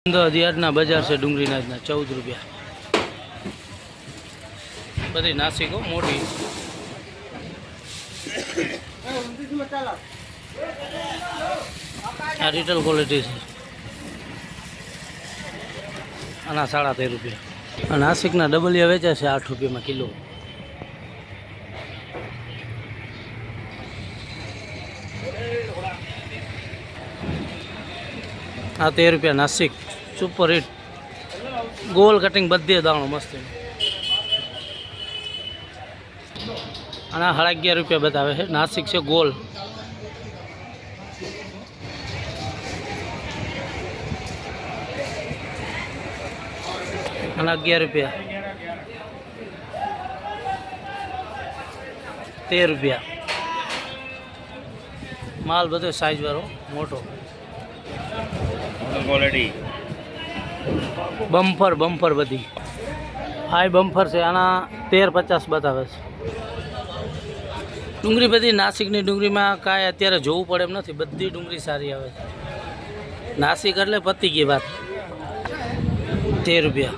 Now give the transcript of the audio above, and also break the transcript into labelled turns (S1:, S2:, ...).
S1: અમદાવાદના બજાર છે ડુંગળીના આજના 14 રૂપિયા બધી નાસિકો મોટી આ રિટેલ ક્વોલિટી છે આના 13.5 રૂપિયા આ નાસિકના ડબલિયા વેચે છે 8 રૂપિયામાં કિલો આ 13 રૂપિયા નાસિક सुपर हिट गोल कटिंग बधे दाणो मस्त आना 11.5 रुपया बतावे है नासिक से गोल आना 11 रुपया 13 रुपया माल बधो साइज वाळो मोटो क्वालिटी बम्पर बम्पर बधी हाई बम्पर से आना 13.50 बतावे डूंगरी बधी नासिकनी डूंगरी में कांई अत्यारे जोवुं पड़े एम नथी बधी डूंगरी सारी आवे नासिक एटले पती गई बात 13 रुपया